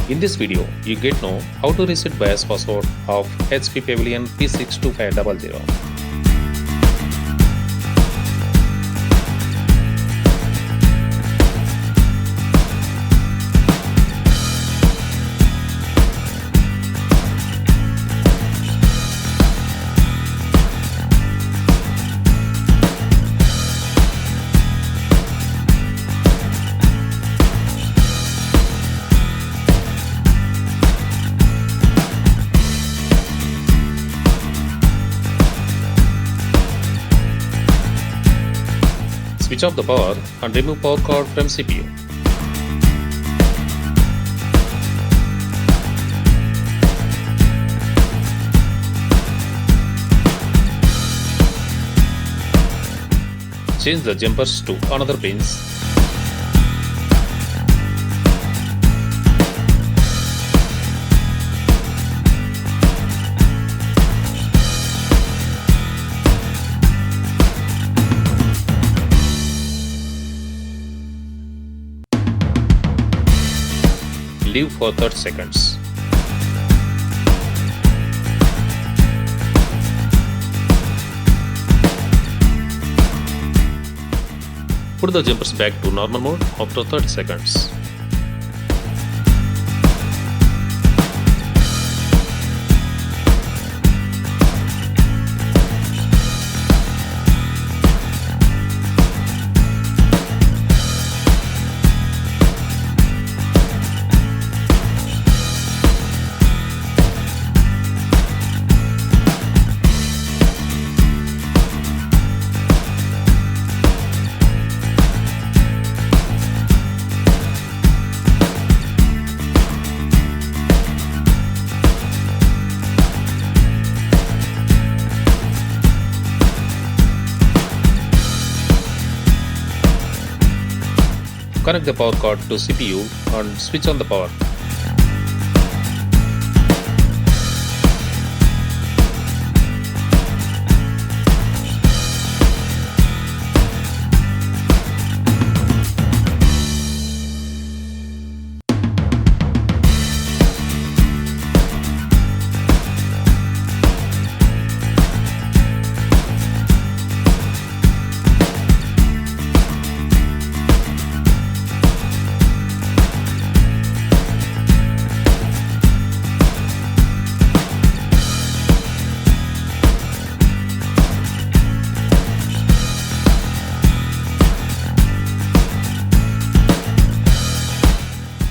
In this video, you get know how to reset BIOS password of HP Pavilion P62500. Switch off the power and remove power cord from CPU. Change the jumpers to another pins. Leave for 30 seconds. Put the jumpers back to normal mode after 30 seconds. Connect the power cord to CPU and switch on the power.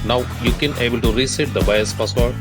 Now you can able to reset the BIOS password